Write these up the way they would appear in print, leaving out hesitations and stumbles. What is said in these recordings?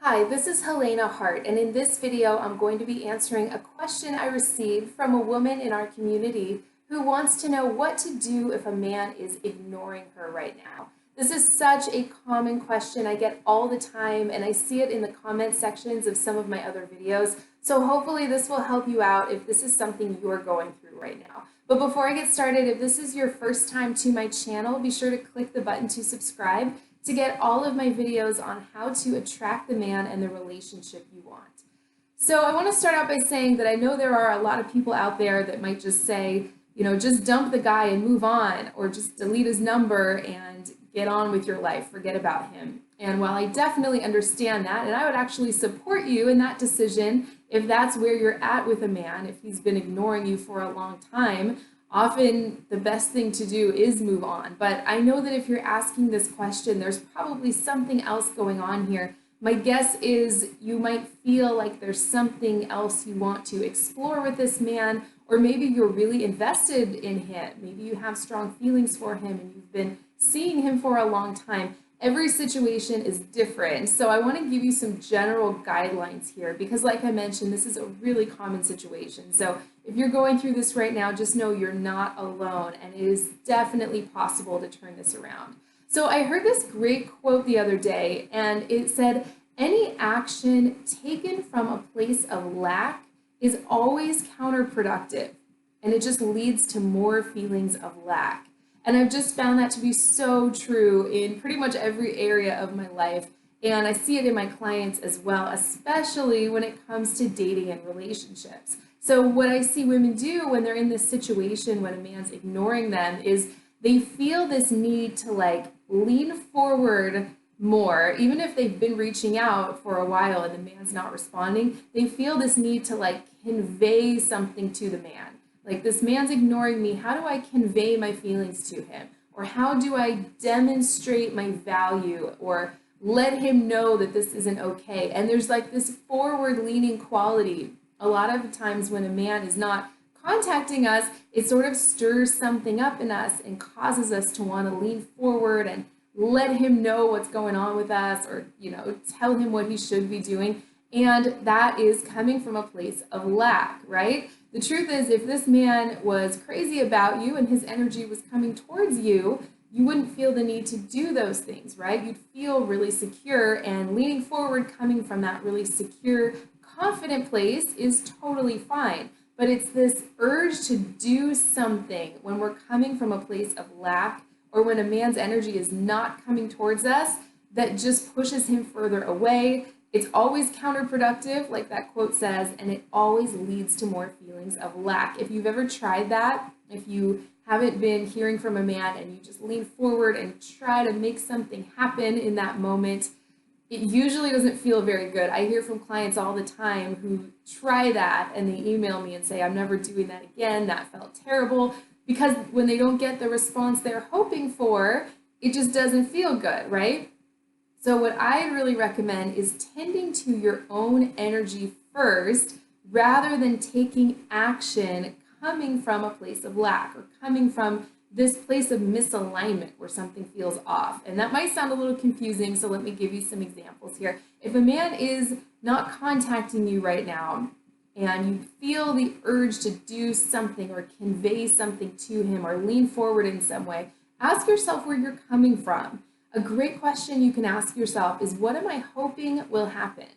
Hi, this is Helena Hart, and in this video, I'm going to be answering a question I received from a woman in our community who wants to know what to do if a man is ignoring her right now. This is such a common question I get all the time, and I see it in the comment sections of some of my other videos. So hopefully this will help you out if this is something you're going through right now. But before I get started, if this is your first time to my channel, be sure to click the button to subscribe to get all of my videos on how to attract the man and the relationship you want. So I want to start out by saying that I know there are a lot of people out there that might just say, just dump the guy and move on, or just delete his number and get on with your life, forget about him. And while I definitely understand that, and I would actually support you in that decision if that's where you're at with a man, if he's been ignoring you for a long time, often the best thing to do is move on. But I know that if you're asking this question, there's probably something else going on here. My guess is you might feel like there's something else you want to explore with this man, or maybe you're really invested in him. Maybe you have strong feelings for him and you've been seeing him for a long time. Every situation is different. So I want to give you some general guidelines here because like I mentioned, this is a really common situation. So if you're going through this right now, just know you're not alone and it is definitely possible to turn this around. So I heard this great quote the other day and it said, "Any action taken from a place of lack is always counterproductive and it just leads to more feelings of lack." And I've just found that to be so true in pretty much every area of my life. And I see it in my clients as well, especially when it comes to dating and relationships. So what I see women do when they're in this situation, when a man's ignoring them, is they feel this need to lean forward more, even if they've been reaching out for a while and the man's not responding, they feel this need to convey something to the man. Like, this man's ignoring me. How do I convey my feelings to him? Or how do I demonstrate my value or let him know that this isn't okay? And there's this forward leaning quality. A lot of times when a man is not contacting us, it sort of stirs something up in us and causes us to want to lean forward and let him know what's going on with us, or tell him what he should be doing. And that is coming from a place of lack, right? The truth is, if this man was crazy about you and his energy was coming towards you, you wouldn't feel the need to do those things, right? You'd feel really secure, and leaning forward coming from that really secure, confident place is totally fine. But it's this urge to do something when we're coming from a place of lack, or when a man's energy is not coming towards us, that just pushes him further away. It's always counterproductive, like that quote says, and it always leads to more feelings of lack. If you've ever tried that, if you haven't been hearing from a man and you just lean forward and try to make something happen in that moment, it usually doesn't feel very good. I hear from clients all the time who try that and they email me and say, "I'm never doing that again. That felt terrible." Because when they don't get the response they're hoping for, it just doesn't feel good, right? So what I really recommend is tending to your own energy first rather than taking action coming from a place of lack or coming from this place of misalignment where something feels off. And that might sound a little confusing, so let me give you some examples here. If a man is not contacting you right now and you feel the urge to do something or convey something to him or lean forward in some way, ask yourself where you're coming from. A great question you can ask yourself is, what am I hoping will happen?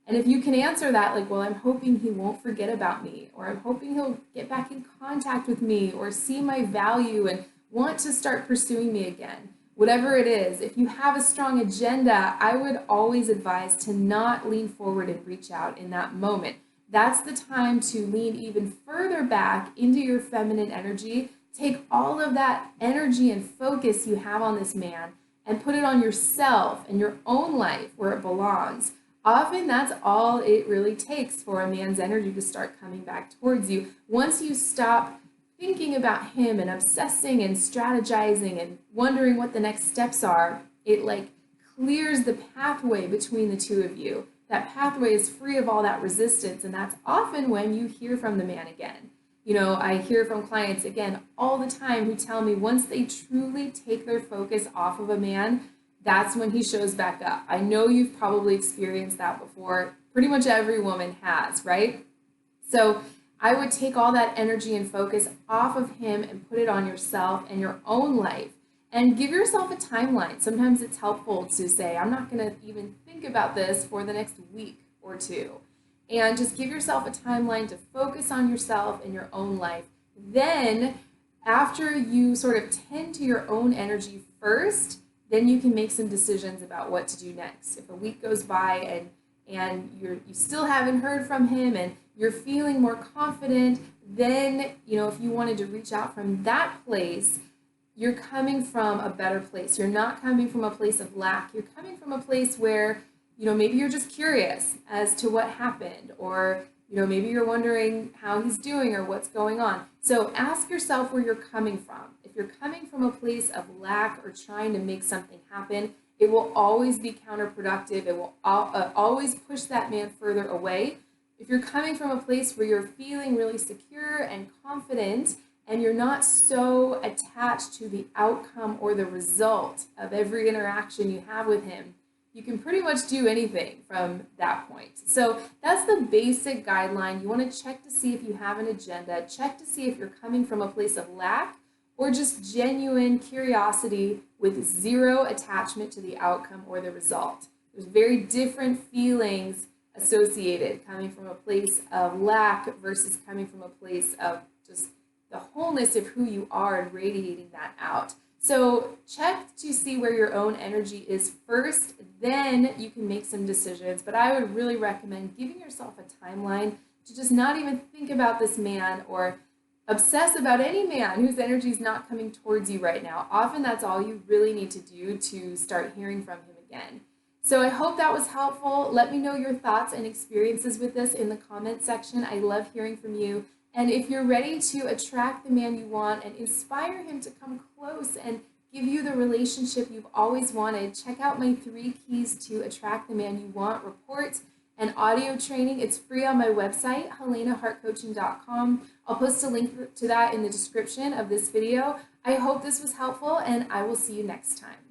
And if you can answer that, well, I'm hoping he won't forget about me, or I'm hoping he'll get back in contact with me, or see my value and want to start pursuing me again. Whatever it is, if you have a strong agenda, I would always advise to not lean forward and reach out in that moment. That's the time to lean even further back into your feminine energy. Take all of that energy and focus you have on this man and put it on yourself and your own life where it belongs. Often that's all it really takes for a man's energy to start coming back towards you. Once you stop thinking about him and obsessing and strategizing and wondering what the next steps are, it clears the pathway between the two of you. That pathway is free of all that resistance, and that's often when you hear from the man again. I hear from clients again all the time who tell me once they truly take their focus off of a man, that's when he shows back up. I know you've probably experienced that before. Pretty much every woman has, right? So I would take all that energy and focus off of him and put it on yourself and your own life. And give yourself a timeline. Sometimes it's helpful to say, I'm not going to even think about this for the next week or two. And just give yourself a timeline to focus on yourself and your own life. Then, after you sort of tend to your own energy first, then you can make some decisions about what to do next. If a week goes by and you still haven't heard from him and you're feeling more confident, then, if you wanted to reach out from that place, you're coming from a better place. You're not coming from a place of lack. You're coming from a place where, maybe you're just curious as to what happened, or, maybe you're wondering how he's doing or what's going on. So ask yourself where you're coming from. If you're coming from a place of lack or trying to make something happen, it will always be counterproductive. It will always push that man further away. If you're coming from a place where you're feeling really secure and confident, and you're not so attached to the outcome or the result of every interaction you have with him, you can pretty much do anything from that point. So that's the basic guideline. You want to check to see if you have an agenda, check to see if you're coming from a place of lack or just genuine curiosity with zero attachment to the outcome or the result. There's very different feelings associated coming from a place of lack versus coming from a place of just the wholeness of who you are and radiating that out. So check to see where your own energy is first, then you can make some decisions. But I would really recommend giving yourself a timeline to just not even think about this man or obsess about any man whose energy is not coming towards you right now. Often that's all you really need to do to start hearing from him again. So I hope that was helpful. Let me know your thoughts and experiences with this in the comment section. I love hearing from you. And if you're ready to attract the man you want and inspire him to come close and give you the relationship you've always wanted, check out my 3 keys to attract the man you want report and audio training. It's free on my website, helenahartcoaching.com. I'll post a link to that in the description of this video. I hope this was helpful, and I will see you next time.